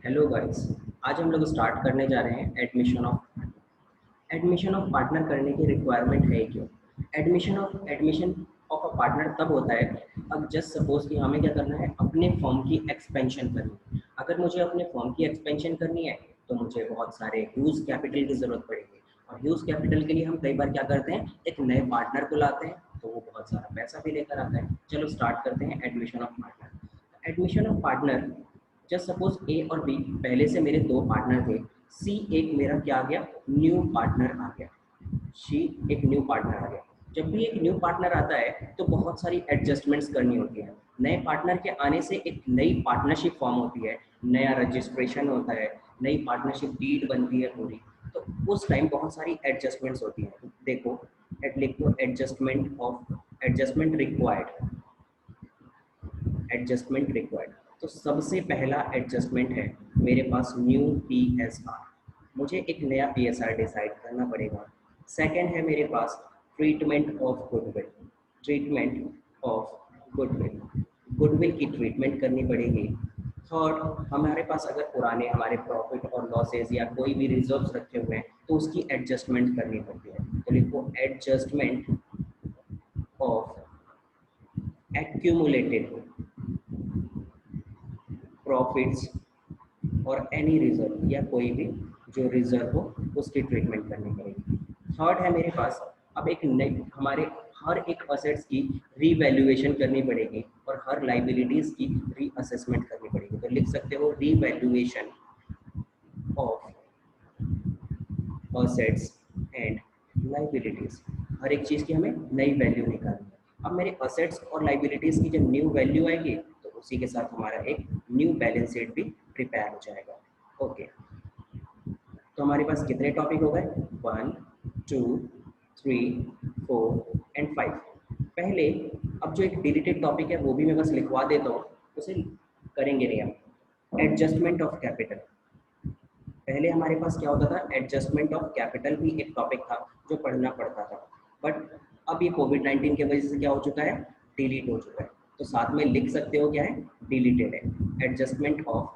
Hello guys. आज हम लोग स्टार्ट करने जा रहे हैं एडमिशन ऑफ पार्टनर करने की रिक्वायरमेंट है क्यों। एडमिशन ऑफ अ पार्टनर तब होता है अब जस्ट सपोज कि हमें क्या करना है, अपने फॉर्म की एक्सपेंशन करनी है। अगर मुझे अपने फॉर्म की एक्सपेंशन करनी है तो मुझे बहुत सारे ह्यूज कैपिटल की ज़रूरत पड़ेगी, और ह्यूज कैपिटल के लिए हम कई बार क्या करते हैं, एक नए पार्टनर को लाते हैं, तो वो बहुत सारा पैसा भी लेकर आता है। चलो स्टार्ट करते हैं admission of partner. Admission of partner, just suppose A और बी पहले से मेरे दो पार्टनर थे। सी एक मेरा क्या आ गया, न्यू पार्टनर आ गया। सी एक न्यू पार्टनर आ गया। जब भी एक न्यू पार्टनर आता है तो बहुत सारी एडजस्टमेंट्स करनी होती है। नए पार्टनर के आने से एक नई पार्टनरशिप फॉर्म होती है, नया रजिस्ट्रेशन होता है, नई पार्टनरशिप डीड बनती है पूरी। तो उस टाइम बहुत सारी एडजस्टमेंट्स होती हैं। देखो लिखो एडजस्टमेंट रिक्वायर्ड। तो सबसे पहला एडजस्टमेंट है मेरे पास न्यू PSR। मुझे एक नया PSR डिसाइड करना पड़ेगा। सेकंड है मेरे पास treatment of goodwill. Treatment of goodwill goodwill की ट्रीटमेंट करनी पड़ेगी। थर्ड, हमारे पास अगर पुराने हमारे प्रॉफिट और लॉसेज या कोई भी रिजर्व्स रखे हुए हैं तो उसकी एडजस्टमेंट करनी पड़ती है। तो लिखो एडजस्टमेंट ऑफ एक्यूमुलेटेड प्रॉफिट्स और एनी रिजर्व, या कोई भी जो रिजर्व हो उसकी ट्रीटमेंट करनी पड़ेगी। थर्ड है मेरे पास अब एक नई हमारे हर एक असेट्स की रीवैल्यूएशन करनी पड़ेगी और हर लाइबिलिटीज की रीअसेसमेंट करनी पड़ेगी। तो लिख सकते हो revaluation of assets and liabilities. हर एक चीज़ की हमें नई वैल्यू निकालनी है। अब मेरे असेट्स और लाइबिलिटीज की जब न्यू वैल्यू आएगी तो उसी के साथ हमारा एक न्यू बैलेंस शीट भी प्रिपेयर हो जाएगा। ओके, तो हमारे पास कितने टॉपिक हो गए, 1 2 3 4 एंड 5। पहले अब जो एक डिलीटेड टॉपिक है वो भी मैं बस लिखवा देता हूँ, उसे करेंगे नहीं हम। Adjustment of capital. पहले हमारे पास क्या होता था, एडजस्टमेंट ऑफ कैपिटल भी एक टॉपिक था जो पढ़ना पड़ता था, बट अब ये कोविड-19 की वजह से क्या हो चुका है, डिलीट हो चुका है। तो साथ में लिख सकते हो क्या है, डिलीटेड है। एडजस्टमेंट ऑफ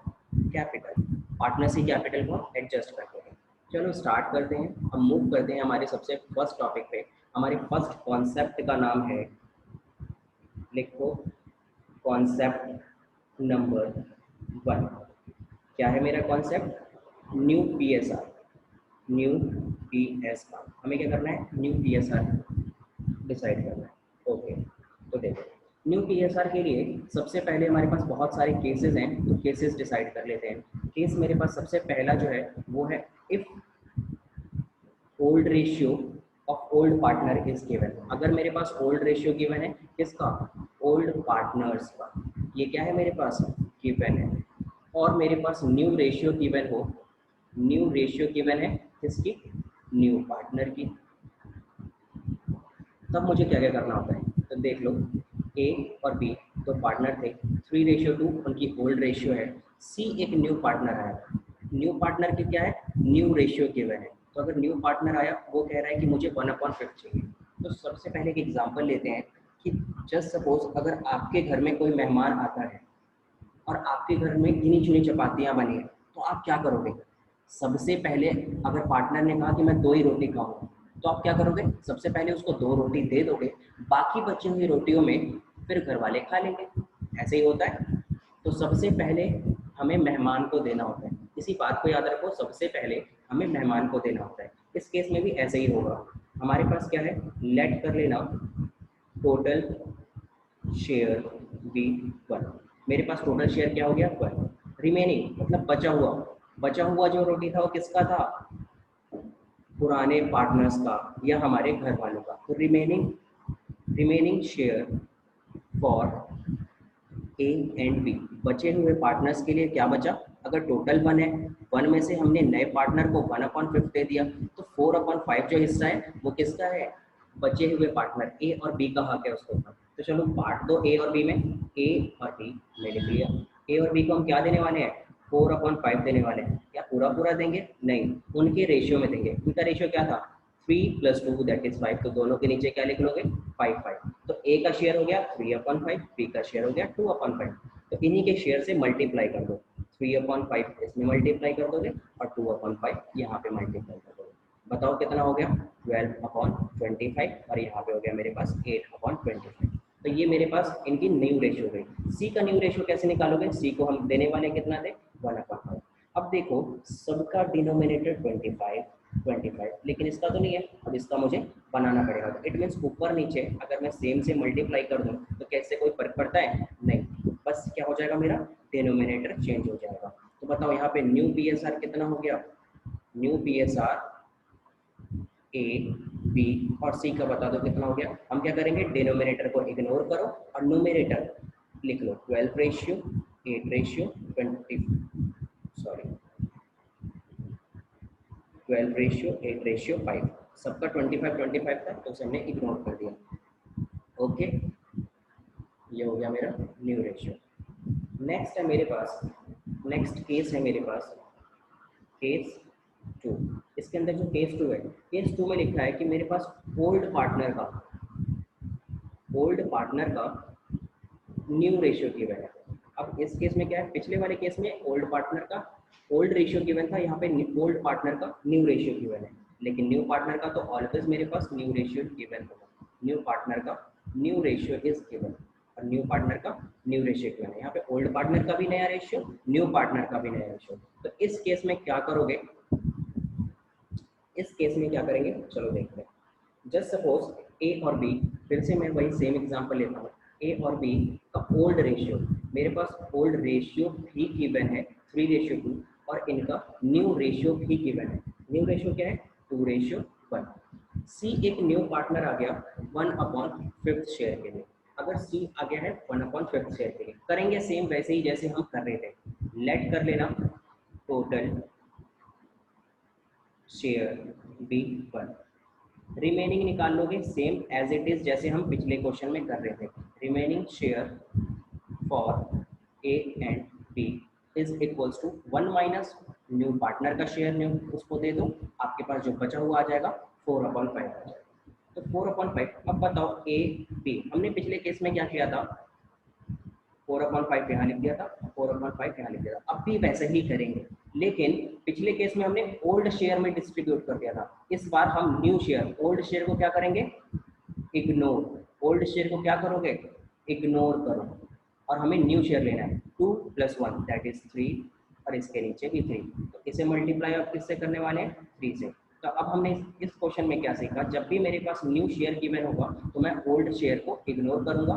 कैपिटल, पार्टनर से कैपिटल को एडजस्ट करते हैं। चलो स्टार्ट करते हैं, हम मूव करते हैं हमारे सबसे फर्स्ट टॉपिक पे। हमारे फर्स्ट कॉन्सेप्ट का नाम है, लिखो कॉन्सेप्ट नंबर 1। क्या है मेरा concept, new PSR। New PSR हमें क्या करना है, न्यू PSR डिसाइड करना है। ओके, तो देखो न्यू PSR के लिए सबसे पहले हमारे पास बहुत सारे केसेस हैं, तो केसेस डिसाइड कर लेते हैं। केस मेरे पास सबसे पहला जो है वो है, if old ratio of old partner is given. अगर मेरे पास ओल्ड रेशियो गिवन है, किसका, ओल्ड पार्टनर्स का, ये क्या है मेरे पास गिवन है, और मेरे पास न्यू रेशियो गिवन हो, न्यू रेशियो गिवन है किसकी, न्यू पार्टनर की। तब मुझे क्या क्या करना होता है, तो देख लो ए और बी तो पार्टनर थे, 3:2 उनकी ओल्ड रेशियो है। सी एक न्यू पार्टनर आया, न्यू पार्टनर की क्या है, न्यू रेशियो गिवन है। तो अगर न्यू पार्टनर आया वो कह रहा है कि मुझे 1/5 चाहिए। तो सबसे पहले एक एग्जांपल लेते हैं कि जस्ट सपोज अगर आपके घर में कोई मेहमान आता है और आपके घर में गिनी चुनी चपातियाँ बनी है, तो आप क्या करोगे। सबसे पहले अगर पार्टनर ने कहा कि मैं 2 ही रोटी खाऊंगा, तो आप क्या करोगे, सबसे पहले उसको 2 रोटी दे दोगे, बाकी बची हुई रोटियों में फिर घर वाले खा लेंगे। ऐसे ही होता है। तो सबसे पहले हमें मेहमान को देना होता है, इसी बात को याद रखो, सबसे पहले हमें मेहमान को देना होता है। इस केस में भी ऐसे ही होगा। हमारे पास क्या है, लेट कर लेना टोटल शेयर बी 1। मेरे पास टोटल शेयर क्या हो गया, 1। रिमेनिंग मतलब बचा हुआ जो रोटी था वो किसका था, पुराने पार्टनर्स का या हमारे घर वालों का। तो remaining share for A and B, बचे हुए पार्टनर्स के लिए क्या बचा, अगर टोटल 1 है, 1 में से हमने नए पार्टनर को 1/5 दे दिया, तो 4/5 जो हिस्सा है वो किसका है, बचे हुए पार्टनर ए और बी का हक है उसके ऊपर। तो चलो बांट दो ए और बी में, ए और बी ले लिख लिया। ए और बी को हम क्या देने वाले हैं, 4/5 देने वाले हैं। क्या पूरा पूरा देंगे, नहीं, उनके रेशियो में देंगे। उनका रेशियो क्या था, 3 + 2 दैट इज 5। तो दोनों के नीचे क्या लिख लोगे, 5/5। तो ए का शेयर हो गया 3/5, बी का शेयर हो गया 2/5। तो इन्हीं के शेयर से मल्टीप्लाई कर दो, 3/5 इसमें मल्टीप्लाई कर दोगे और 2/5 यहाँ पे मल्टीप्लाई कर दोगे। बताओ कितना हो गया, 12/25 और यहाँ पे हो गया मेरे पास 8/25। तो ये मेरे पास इनकी न्यू रेशियो गई। सी का न्यू रेशियो कैसे निकालोगे, सी को हम देने वाले कितना थे 1/5। अब देखो सबका डिनोमिनेटर 25, लेकिन इसका तो नहीं है, अब इसका मुझे बनाना पड़ेगा। तो इट मीन्स ऊपर नीचे अगर मैं सेम से मल्टीप्लाई कर दूं तो कैसे कोई फर्क पड़ता है, नहीं, बस क्या हो जाएगा मेरा डिनोमिनेटर चेंज हो जाएगा। तो बताओ यहाँ पे न्यू PSR कितना हो गया, न्यू PSR A B और C का बता दो कितना हो गया। हम क्या करेंगे, डिनोमिनेटर को इग्नोर करो और न्यूमरेटर लिख लो 12:8:5। सबका 25 था तो उसे हमने इग्नोर कर दिया। ओके, ये हो गया मेरा न्यू रेशियो। नेक्स्ट है मेरे पास, नेक्स्ट केस है मेरे पास केस 2। इसके अंदर जो केस 2 है, केस 2 में लिखा है कि मेरे पास ओल्ड पार्टनर का न्यू रेशियो गिवन है। अब इस केस में क्या है, पिछले वाले केस में ओल्ड पार्टनर का ओल्ड रेशियो गिवन था, यहाँ पे ओल्ड पार्टनर का न्यू रेशियो गिवन है। लेकिन न्यू पार्टनर का तो ऑलवेज मेरे पास न्यू रेशियो गिवन होगा। न्यू पार्टनर का न्यू रेशियो इज गिवन और न्यू पार्टनर का न्यू रेशियो गिवन है। यहाँ पे ओल्ड पार्टनर का भी नया रेशियो, न्यू पार्टनर का भी नया रेशियो। तो इस केस में क्या करोगे, इस केस में क्या करेंगे, चलो देखते हैं। जस्ट सपोज ए और बी, फिर से मैं वही सेम एग्जांपल लेता हूँ। ए और बी का ओल्ड रेशियो, मेरे पास ओल्ड रेशियो भी गिवन है 3:2 और इनका न्यू रेशियो भी गिवन है। न्यू रेशियो क्या है, 2:1। सी एक न्यू पार्टनर आ गया 1/5 शेयर के लिए। अगर सी आ गया है 1/5 शेयर के लिए, करेंगे सेम वैसे ही जैसे हम कर रहे थे। लेट कर लेना टोटल शेयर बी 1, रिमेनिंग निकाल लोगे सेम एज इट इज जैसे हम पिछले क्वेश्चन में कर रहे थे। Remaining share for A and B is equals to 1 minus new partner का शेयर न्यू उसको दे दो, आपके पास जो बचा हुआ आ जाएगा 4/5 आ जाएगा। तो 4/5। अब बताओ ए बी, हमने पिछले केस में क्या किया था, 4/5 यहाँ लिख दिया था, 4/5 यहाँ लिख दिया था। अब भी वैसे ही करेंगे, लेकिन पिछले केस में हमने ओल्ड शेयर में डिस्ट्रीब्यूट कर दिया था। इस बार हम न्यू शेयर, ओल्ड शेयर को क्या करेंगे, इग्नोर। ओल्ड शेयर को क्या करोगे, इग्नोर करो और हमें न्यू शेयर लेना है। 2 + 1 दैट इज 3 और इसके नीचे भी 3। तो इसे मल्टीप्लाई आप किससे करने वाले हैं, 3 से। तो अब हमने इस क्वेश्चन में क्या सीखा, जब भी मेरे पास न्यू शेयर गिवन होगा तो मैं ओल्ड शेयर को इग्नोर करूंगा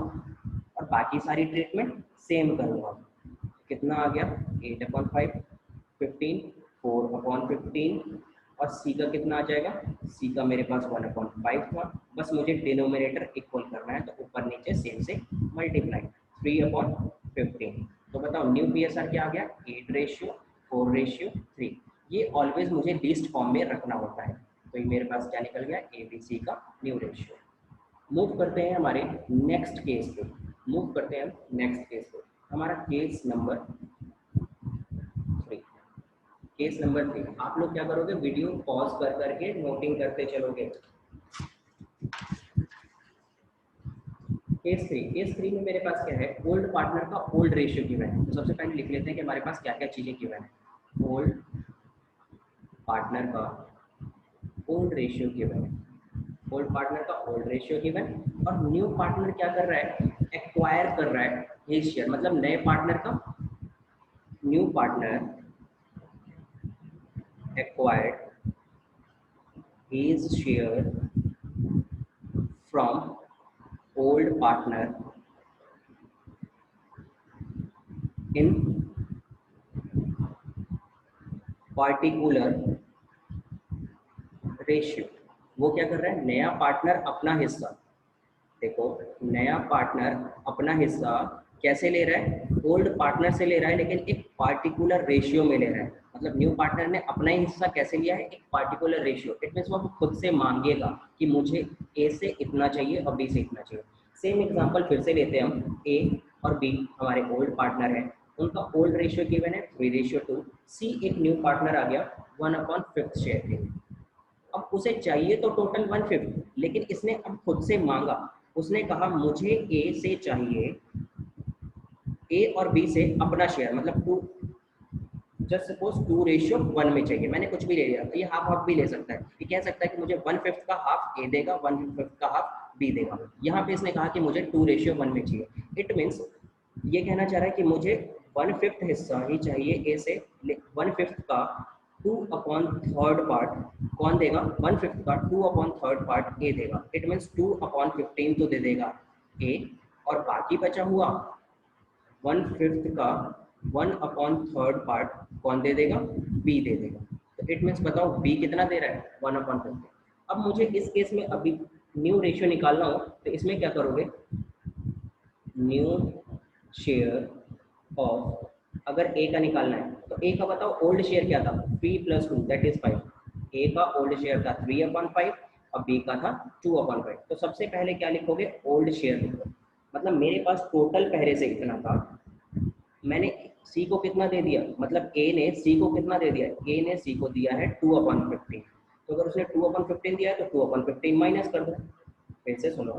और बाकी सारी ट्रीटमेंट सेम करूंगा। कितना आ गया 8/5, 15, 4/15 और सी का कितना आ जाएगा, सी का मेरे पास 1/5 था। बस मुझे डिनोमिनेटर इक्वल करना है, तो ऊपर नीचे सेम से मल्टीप्लाई 3/15। तो बताओ न्यू PSR क्या आ गया, 8:4:3। ये ऑलवेज मुझे लीस्ट फॉर्म में रखना होता है। तो ये मेरे पास क्या निकल गया, ABC का न्यू रेशियो। मूव करते हैं हमारे नेक्स्ट केस पे, मूव करते हैं नेक्स्ट केस पे। हमारा केस नंबर 3। केस नंबर 3 आप लोग क्या करोगे, वीडियो पॉज कर करके नोटिंग करते चलोगे। केस 3 में मेरे पास क्या है, ओल्ड पार्टनर का ओल्ड रेशियो गिवन है। तो सबसे पहले लिख लेते हैं कि हमारे पास क्या क्या चीजें गिवन है। ओल्ड पार्टनर का ओल्ड रेशियो गिवन है, ओल्ड पार्टनर का ओल्ड रेशियो गिवन। और न्यू पार्टनर क्या कर रहा है, एक्वायर कर रहा है हिज शेयर, मतलब नए पार्टनर का, new partner acquired his share from old partner in particular ratio। वो क्या कर रहा है, नया पार्टनर अपना हिस्सा, देखो नया पार्टनर अपना हिस्सा कैसे ले रहा है, ओल्ड पार्टनर से ले रहा है, लेकिन एक पार्टिकुलर रेशियो में ले रहा है। मतलब न्यू पार्टनर ने अपना ही हिस्सा कैसे लिया है, एक पार्टिकुलर रेशियो। इट मीन्स वो खुद से मांगेगा कि मुझे ए से इतना चाहिए और बी से इतना चाहिए। सेम एग्जांपल फिर से लेते हैं हम, ए और बी हमारे ओल्ड पार्टनर है, उनका ओल्ड रेशियो गिवन है 3:2। सी एक न्यू पार्टनर आ गया 1/5 शेयर के लिए। अब उसे चाहिए तो टोटल 1/5, लेकिन इसने अब खुद से मांगा, उसने कहा मुझे ए से चाहिए, ए और बी से अपना शेयर, मतलब 2 जस्ट सपोज 2:1 में चाहिए, मैंने कुछ भी ले लिया, तो ये हाफ हाफ भी ले सकता है, ये कह सकता है कि मुझे 1/5 का हाफ ए देगा, 1/5 का हाफ बी देगा। यहाँ पे इसने कहा कि मुझे 2:1 में चाहिए, इट मीन्स ये कहना चाह रहा है कि मुझे 1/5 हिस्सा ही चाहिए ए से, 1/5 का 2/3 पार्ट कौन देगा, 1/5 का 2/3 पार्ट ए देगा, इट मीन्स 2/15 तो दे देगा ए, और बाकी बचा हुआ 1/5 का 1/3 पार्ट कौन दे देगा, बी दे देगा। तो इट मीन्स बताओ बी कितना दे रहा है, 1/50। अब मुझे इस केस में अभी न्यू रेशियो निकालना हो तो इसमें क्या करोगे, न्यू शेयर ऑफ, अगर ए का निकालना है तो ए का बताओ ओल्ड शेयर क्या था, 3+2 दैट इज 5, ए का ओल्ड शेयर था 3/5 और बी का था 2/5। तो सबसे पहले क्या लिखोगे, ओल्ड शेयर लिखो, मतलब मेरे पास टोटल पहले से इतना था, मैंने सी को कितना दे दिया, मतलब ए ने सी को कितना दे दिया, ए ने सी को दिया है 2/15, तो अगर उसने 2/15 दिया है तो 2/15 माइनस कर दो। फिर से सुनो,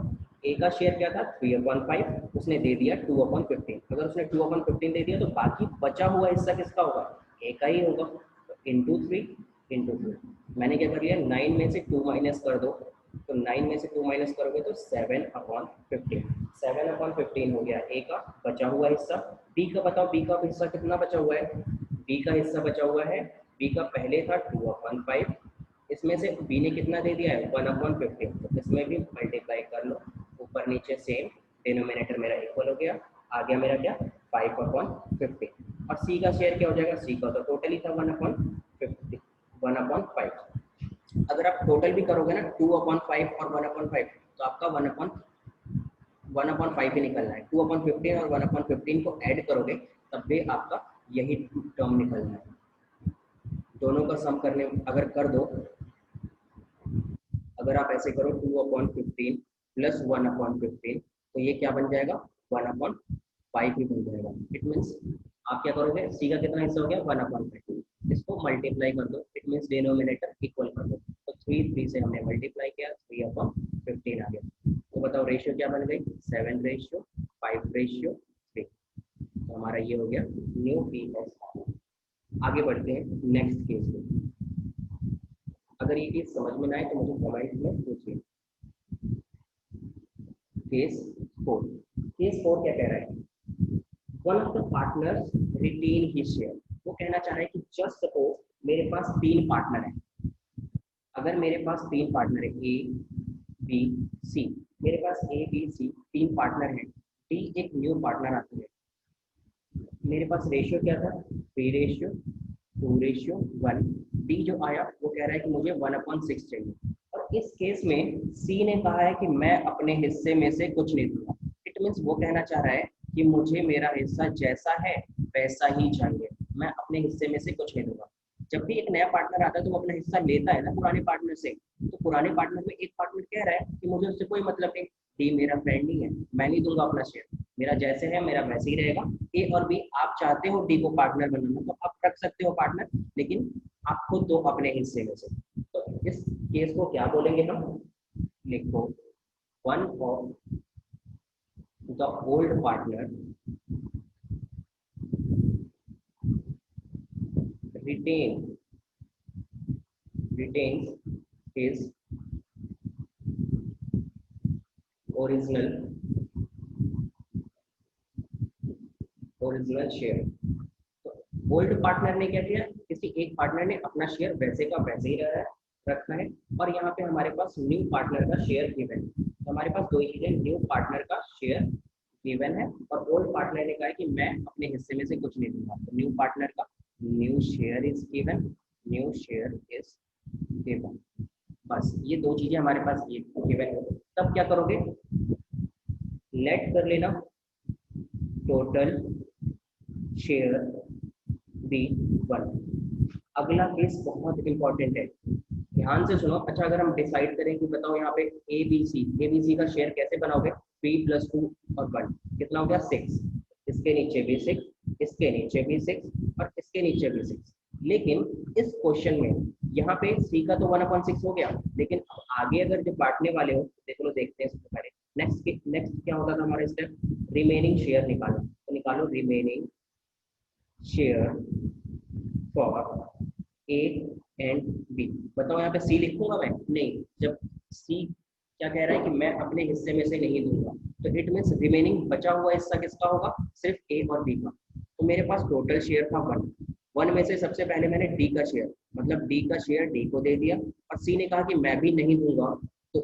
ए का शेयर क्या था 3/5, उसने दे दिया 2/15, अगर उसने 2/15 दे दिया तो बाकी बचा हुआ हिस्सा किसका होगा, ए का ही होगा, तो इंटू 3 मैंने क्या कर लिया, 9 में से 2 माइनस कर दो, तो 9 में से 2 माइनस करोगे तो 7/15, 7/15 हो गया ए का बचा हुआ हिस्सा। बी का बताओ, बी का हिस्सा कितना बचा हुआ है, बी का हिस्सा बचा हुआ है, बी का पहले था 2/5, इसमें से बी ने कितना दे दिया है 1/15, तो इसमें भी मल्टीप्लाई कर लो, ऊपर नीचे सेम, डिनोमिनेटर मेरा इक्वल हो गया, आ गया मेरा क्या 5/15, और सी का शेयर क्या हो जाएगा, सी का तो टोटल ही था 1/50, 1/5। अगर आप टोटल भी करोगे ना 2/5 और 1/5 तो आपका 1/5 ही निकलना है, 2/15 और 1/15 को ऐड करोगे तब भी आपका यही टर्म निकलना है। दोनों का सम करने अगर कर दो, अगर आप ऐसे करो 2/15 प्लस 1/15 तो ये क्या बन जाएगा 1/5 ही बन जाएगा। इट मीन्स आप क्या करोगे, सी का कितना हिस्सा हो गया 1/5, इसको मल्टीप्लाई कर दो, इट मीन्स डिनोमिनेटर इक्वल कर दो, तो 3 से हमने मल्टीप्लाई किया 3/15 आ गया। तो बताओ रेशियो क्या बन गई, 7:5:3, तो हमारा ये हो गया न्यू पी एस। आगे बढ़ते हैं नेक्स्ट केस में, अगर ये केस समझ में ना आए तो मुझे कमेंट में पूछिए। केस 4, केस 4 क्या कह रहा है, one of the partners retain his share, वो कहना चाह रहा है कि जस्ट सपोज मेरे पास 3 पार्टनर है, अगर मेरे पास 3 पार्टनर है ए बी सी, मेरे पास ए बी सी 3 पार्टनर हैं, डी एक न्यू पार्टनर आता है, मेरे पास रेशियो क्या था 3:2:1, डी जो आया वो कह रहा है कि मुझे 1/6 चाहिए, और इस केस में सी ने कहा है कि मैं अपने हिस्से में से कुछ नहीं दूंगा। इट मीन्स वो कहना चाह रहा है कि मुझे मेरा हिस्सा जैसा है वैसा ही चाहिए, मैं अपने हिस्से में से कुछ नहीं दूंगा। जब भी एक नया पार्टनर आता है तो वो अपना हिस्सा लेता है ना पुराने पार्टनर से, तो पुराने पार्टनर में एक पार्टनर कह रहा है कि मुझे उससे कोई मतलब नहीं, डी मेरा फ्रेंड नहीं है, मैं नहीं दूंगा अपना शेयर, मेरा जैसे है मेरा वैसे ही रहेगा। ए और बी आप चाहते हो डी को पार्टनर बनाना तो आप रख सकते हो पार्टनर, लेकिन आप खुद दो अपने हिस्से में से। तो इस केस को क्या बोलेंगे हम, लिखो one of the old partner retains his original share. तो ओल्ड पार्टनर ने क्या किया, किसी एक पार्टनर ने अपना शेयर वैसे का वैसे ही रखना है, और यहाँ पे हमारे पास न्यू पार्टनर का शेयर गिवन है, तो हमारे पास दो ही चीजें, न्यू पार्टनर का शेयर गिवन है और ओल्ड पार्टनर ने कहा है कि मैं अपने हिस्से में से कुछ नहीं दूंगा, तो न्यू पार्टनर का new share is given, new share is given, बस ये दो चीजें हमारे पास ये गिवन है। तब क्या करोगे, लेट कर लेना टोटल शेयर बी 1। अगला केस बहुत इंपॉर्टेंट है, ध्यान से सुनो। अच्छा अगर हम डिसाइड करें कि बताओ यहाँ पे ए बी सी का शेयर कैसे बनाओगे, 3+2 और 1 कितना हो गया 6, इसके नीचे भी 6, इसके नीचे भी 6 और इसके नीचे भी 6। लेकिन इस क्वेश्चन में यहाँ पे सी का तो 1/6 हो गया, लेकिन अब आगे अगर जो बांटने वाले हो देख लो, देखते हैं सबसे पहले नेक्स्ट क्या होता था हमारा स्टेप, रिमेनिंग शेयर निकालो, तो निकालो remaining share for A and B. बताओ यहाँ पे सी लिखूंगा मैं? नहीं। जब सी क्या कह रहा है कि मैं अपने हिस्से में से नहीं दूंगा, तो इट मीन्स रिमेनिंग बचा हुआ हिस्सा किसका होगा? सिर्फ ए और बी का। तो मेरे पास टोटल शेयर था 1। 1 में से सबसे पहले मैंने डी का शेयर, मतलब डी का शेयर डी को दे दिया, और सी ने कहा कि मैं भी नहीं दूंगा, तो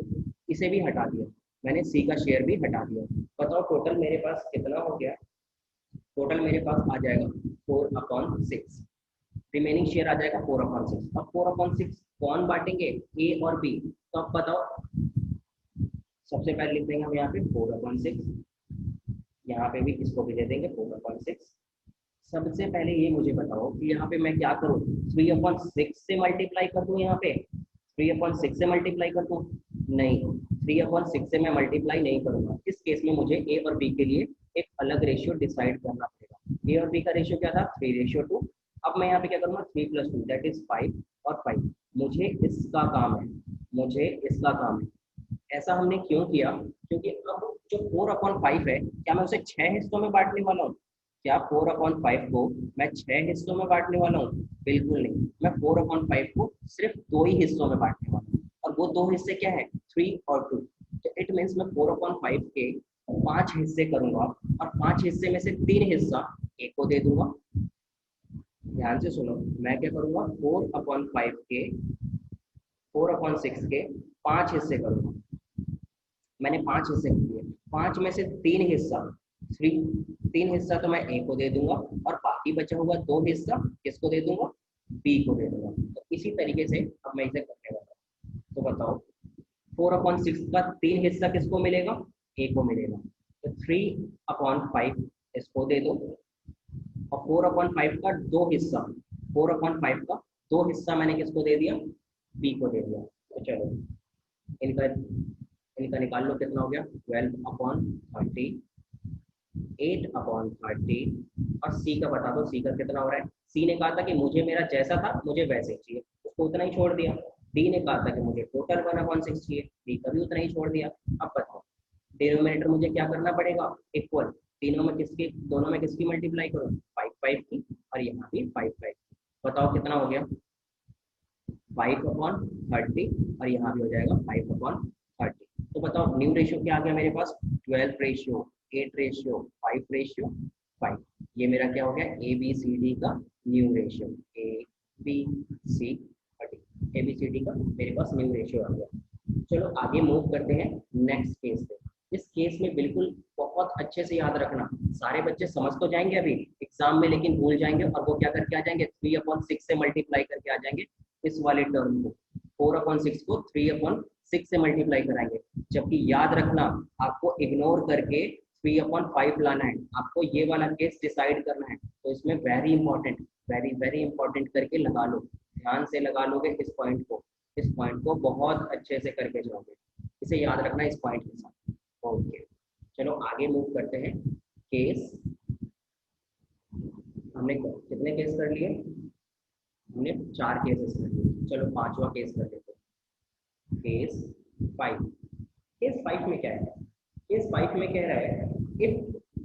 इसे भी हटा दिया। मैंने सी का शेयर भी हटा दिया। बताओ टोटल मेरे पास कितना हो गया? टोटल मेरे पास आ जाएगा 4/6। रिमेनिंग शेयर आ जाएगा 4/6। अब 4/6 कौन बांटेंगे? ए और बी। तो अब बताओ, सबसे पहले लिख देंगे हम यहाँ पे 4/6, यहाँ पे भी इसको भी दे देंगे 4/6। सबसे पहले ये मुझे बताओ कि यहाँ पे मैं क्या करूँ? 3/6 से मल्टीप्लाई कर दूँ? यहाँ पे 3/6 से मल्टीप्लाई कर दूँ? नहीं, 3/6 से मैं मल्टीप्लाई नहीं करूंगा। इस केस में मुझे ए और बी के लिए एक अलग रेशियो डिसाइड करना पड़ेगा। ए और बी का रेशियो क्या था? 3:2। अब मैं यहाँ पे क्या करूँगा? 3 + 2 दैट इज 5 और 5। मुझे इसका काम है, मुझे इसका काम है। ऐसा हमने क्यों किया? क्योंकि अब जो 4/5 है, क्या मैं उसे 6 हिस्सों में बांटने वाला हूँ? क्या 4/5 को मैं 6 हिस्सों में बांटने वाला हूँ? बिल्कुल नहीं। मैं 4/5 को सिर्फ 2 ही हिस्सों में बांटने वाला हूँ, और वो 2 हिस्से क्या है? 3 और 2। तो इट मीन्स मैं 4/5 के 5 हिस्से करूंगा, और 5 हिस्से में से 3 हिस्सा ए को दे दूंगा। ध्यान से सुनो, मैं क्या करूंगा? 4/6 के 5 हिस्से करूंगा। मैंने 5 हिस्से किए, 5 में से 3 हिस्सा 3 3 हिस्सा तो मैं ए को दे दूंगा, और बाकी बचा हुआ 2 हिस्सा किसको दे दूंगा? बी को दे दूंगा। तो इसी तरीके से अब मैं इसे करने वाला हूँ। तो बताओ 4/6 का 3 हिस्सा किसको मिलेगा? ए को मिलेगा। तो 3/5 इसको दे दो, और 4/5 का 2 हिस्सा, 4/5 का 2 हिस्सा मैंने किसको दे दिया? बी को दे दिया। तो चलो इनका इनका निकाल लो, कितना हो गया? 12/30, 8/30। और सी का बता दो, सी का कितना हो रहा है? सी ने कहा था कि मुझे मेरा जैसा था मुझे वैसे ही चाहिए, उसको उतना ही छोड़ दिया। डी ने कहा था कि मुझे टोटल 1/6 चाहिए, डी का भी उतना ही छोड़ दिया। अब बताओ डिनोमिनेटर मुझे क्या करना पड़ेगा? इक्वल। तीनों में किसकी, दोनों में किसकी मल्टीप्लाई करूँ? 5/5 की, और यहाँ भी 5/5। बताओ कितना हो गया? 5/30, और यहाँ भी हो जाएगा 5/30। तो बताओ न्यू रेशियो क्या आ गया मेरे पास? 12:8, 5:5। ये मेरा क्या हो गया? ए बी सी डी का new ratio. A B C D, A B C D का मेरे पास न्यू रेशियो आ गया। चलो आगे मूव करते हैं नेक्स्ट केस पे। इस केस में बिल्कुल बहुत अच्छे से याद रखना, सारे बच्चे समझ तो जाएंगे अभी एग्जाम में, लेकिन भूल जाएंगे, और वो क्या करके आ जाएंगे? 3/6 से मल्टीप्लाई करके आ जाएंगे इस वाले टर्म को। 4/6 को 3/6 से मल्टीप्लाई कराएंगे, जबकि याद रखना आपको इग्नोर करके 3/5 लाना है। आपको ये वाला केस डिसाइड करना है। तो इसमें very important, very very important करके लगा लो, ध्यान से लगा लोगे इस पॉइंट को, इस पॉइंट को बहुत अच्छे से करके जाओगे। इसे याद रखना इस पॉइंट के साथ। ओके, चलो आगे मूव करते हैं। केस हमने कितने केस कर लिए? हमने 4 केसेस कर लिए। चलो 5वां केस कर लेते हैं। केस 5। केस 5 में क्या है? केस 5 में कह रहा है if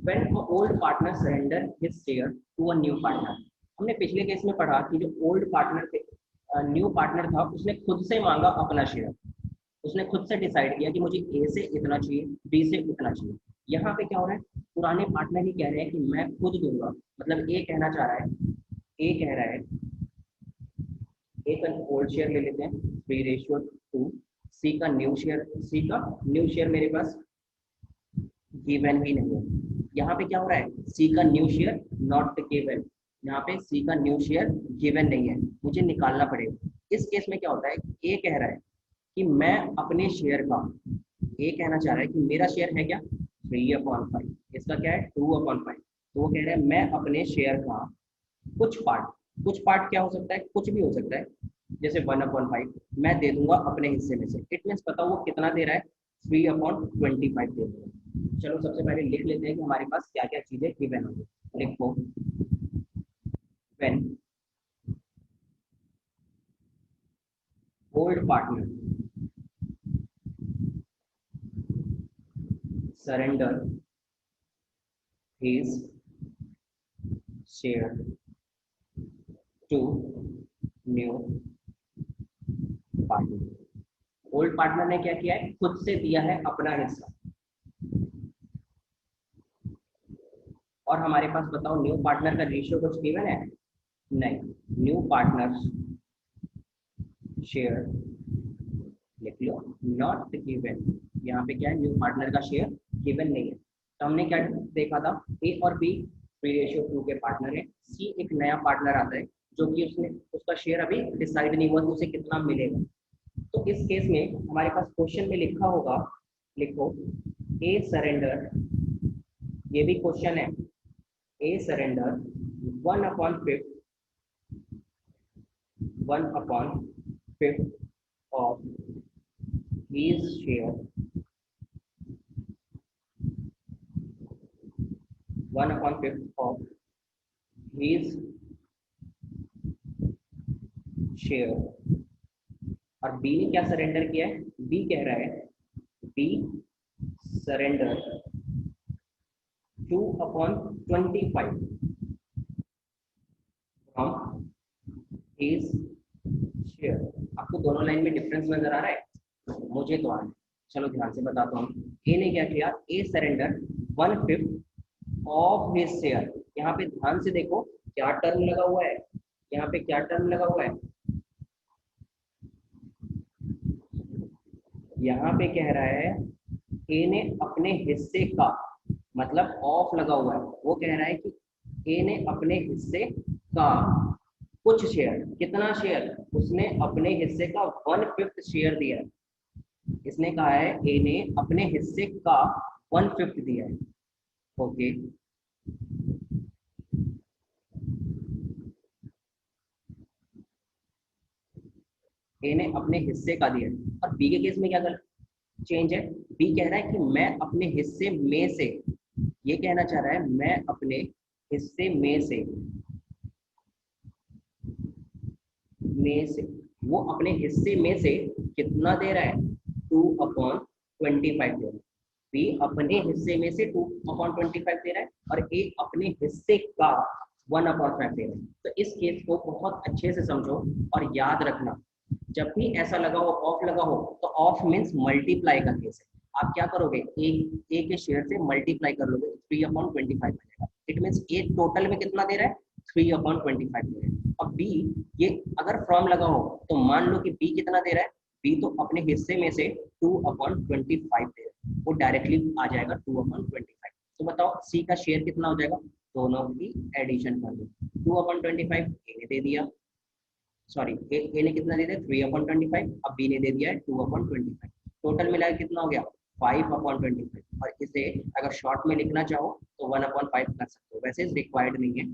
when a old partner surrender his share to a new partner. हमने पिछले केस में पढ़ा कि जो ओल्ड पार्टनर थे, न्यू पार्टनर था, उसने खुद से मांगा अपना शेयर। उसने खुद से डिसाइड किया कि मुझे ए से इतना चाहिए, बी से उतना चाहिए। यहाँ पे क्या हो रहा है? पुराने पार्टनर ही कह रहे हैं कि मैं खुद दूंगा, मतलब ए कहना चाह रहा है, ए कह रहा है, ए का ओल्ड शेयर ले लेते हैं 3:2। सी का न्यू शेयर, सी का न्यू शेयर मेरे पास गिवन ही नहीं है। यहाँ पे क्या हो रहा है? सी का न्यू शेयर नॉट गिवन, यहाँ पे सी का न्यू शेयर गिवन नहीं है, मुझे निकालना पड़ेगा। इस केस में क्या होता है? ए कह रहा है कि मैं अपने शेयर का, ए कहना चाह रहा है कि मेरा शेयर है क्या? 3/5, इसका क्या है? 2/5। तो वो कह रहा है मैं अपने शेयर का कुछ पार्ट, कुछ पार्ट क्या हो सकता है? कुछ भी हो सकता है, जैसे 1/5 मैं दे दूंगा अपने हिस्से में से। इट मीन्स बताओ वो कितना दे रहा है? 3/25 दे दूंगा। चलो सबसे पहले लिख लेते हैं कि हमारे पास क्या क्या चीजें गिवन होंगी। लिखो when old partner surrender his share to new partner. Old partner ने क्या किया है, खुद से दिया है अपना हिस्सा, और हमारे पास बताओ न्यू पार्टनर का रेशियो कुछ गिवन है? नहीं, न्यू पार्टनर्स शेयर लिख लो, नॉट गिवन। यहाँ पे क्या है, न्यू पार्टनर का शेयर गिवन नहीं है। तो हमने क्या देखा था, ए और बी 3:2 के पार्टनर है, सी एक नया पार्टनर आता है जो कि उसने उसका शेयर अभी डिसाइड नहीं हुआ तो उसे कितना मिलेगा। तो इस केस में हमारे पास क्वेश्चन में लिखा होगा, लिखो ए सरेंडर, ये भी क्वेश्चन है, A surrender 1/5 of his share, 1/5 of his share। और बी ने क्या सरेंडर किया है, बी कह रहा है, B surrender 2/25 from his share. आपको दोनों लाइन में डिफरेंस नजर आ रहा है? मुझे तो आ रहा है, चलो ध्यान से बताता हूँ। ए ने क्या किया, ए सरेंडर 1/5 ऑफ हिज शेयर। यहाँ पे ध्यान से देखो क्या टर्म लगा हुआ है, यहाँ पे क्या टर्म लगा हुआ है, यहाँ पे कह रहा है ए ने अपने हिस्से का, मतलब ऑफ लगा हुआ है, वो कह रहा है कि ए ने अपने हिस्से का कुछ शेयर, कितना शेयर, उसने अपने हिस्से का 1/5 शेयर दिया है। इसने कहा है ए ने अपने हिस्से का 1/5 दिया है। ओके, ए ने अपने हिस्से का दिया है। और बी के केस में क्या चेंज है, बी कह रहा है कि मैं अपने हिस्से में से, ये कहना चाह रहा है मैं अपने हिस्से में से वो अपने हिस्से में से कितना दे रहा है, 2/25 दे रहा है। बी अपने हिस्से में से 2/25 दे रहा है और ए अपने हिस्से का 1/5 दे रहा है। तो इस केस को बहुत अच्छे से समझो और याद रखना, जब भी ऐसा लगा हो, ऑफ लगा हो, तो ऑफ मीन्स मल्टीप्लाई का केस है। आप क्या करोगे, ए के शेयर से मल्टीप्लाई कर लोगे, 3/25 मिलेगा। इट मीन्स ए टोटल में कितना दे रहा है, 3/25 दे रहा है। और बी, ये अगर फ्रॉम लगा हो तो मान लो कि बी कितना दे रहा है, बी तो अपने हिस्से में से 2/25 दे रहा है, वो डायरेक्टली आ जाएगा 2/25। तो बताओ सी का शेयर कितना हो जाएगा, दोनों की एडिशन कर दो, 2/25 ए ने दे दिया, सॉरी ए ने कितना दे दिया 3/25, अब बी ने दे दिया है 2/25, टोटल मिलाकर कितना हो गया 5/25। और इसे अगर शॉर्ट में लिखना चाहो तो 1/5 कर सकते हो, वैसे रिक्वायर्ड नहीं है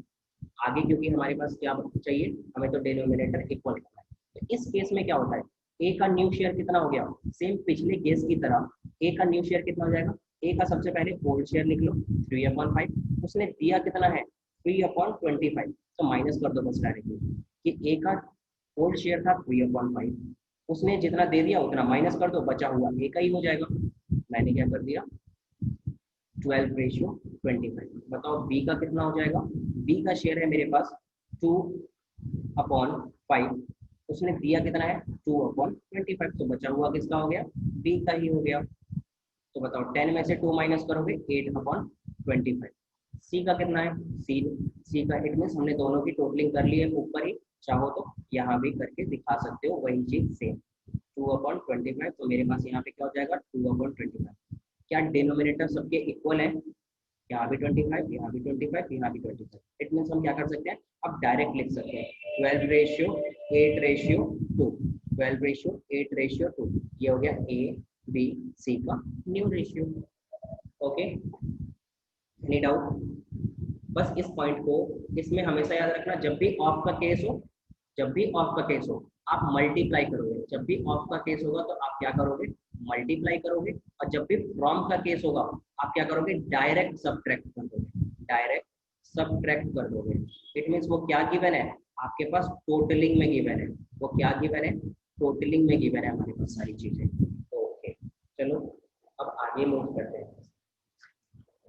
आगे, क्योंकि हमारे पास क्या चाहिए, हमें तो डिनोमिनेटर इक्वल करना है। तो इस केस में क्या होता है, ए का न्यू शेयर कितना हो गया, सेम पिछले केस की तरह ए का न्यू शेयर कितना हो जाएगा, ए का सबसे पहले ओल्ड शेयर लिख लो 3/5, उसने दिया कितना है 3/25, तो माइनस कर दो बस डायरेक्टली, कि ए का ओल्ड शेयर था 3/5, उसने जितना दे दिया उतना माइनस कर दो, बचा हुआ ए का ही हो जाएगा। मैंने क्या कर दिया 12:25। बताओ बी का कितना हो जाएगा, बी का शेयर है मेरे पास 2/5, उसने दिया कितना है 2/25, तो बचा हुआ किसका हो गया, बी का ही हो गया। तो बताओ 10 में से 2 माइनस करोगे 8/25। सी का कितना है, सी का इट मीन्स हमने दोनों की टोटलिंग कर ली है ऊपर ही, चाहो तो यहाँ भी करके दिखा सकते हो वही चीज सेम 2/25। तो मेरे पास यहाँ पे क्या हो जाएगा 2/25। क्या डिनोमिनेटर सबके इक्वल है, यहाँ भी 25, यहाँ भी 25, यहाँ भी 25। इट मीन्स हम क्या कर सकते हैं, अब डायरेक्ट लिख सकते हैं 12:8:2, 12:8:2, ये हो गया ए बी सी का new ratio. Okay, any doubt? बस इस पॉइंट को इसमें हमेशा याद रखना, जब भी ऑफ का केस हो, जब भी ऑफ का केस हो आप मल्टीप्लाई करोगे, जब भी ऑफ का केस होगा तो आप क्या करोगे, मल्टीप्लाई करोगे, और जब भी फ्रॉम का केस होगा आप क्या करोगे, डायरेक्ट सब्ट्रैक्ट कर दोगे, डायरेक्ट सब्ट्रैक्ट कर दोगे। इट मीन्स वो क्या गिवन है आपके पास, टोटलिंग में गिवन है, वो क्या गिवन है, टोटलिंग में गिवन है हमारे पास सारी चीजें। ओके, चलो अब आगे मूव करते हैं।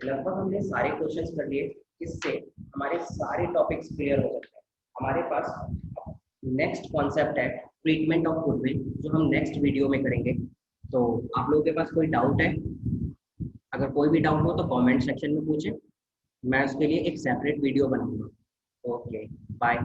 लगभग हमने सारे क्वेश्चंस कर लिए, इससे हमारे सारे टॉपिक्स क्लियर हो सकते हैं। हमारे पास नेक्स्ट कॉन्सेप्ट है ट्रीटमेंट ऑफ गुडविल, जो हम नेक्स्ट वीडियो में करेंगे। तो आप लोगों के पास कोई डाउट है? अगर कोई भी डाउट हो तो कमेंट सेक्शन में पूछें, मैं उसके लिए एक सेपरेट वीडियो बनाऊंगा। Okay, bye.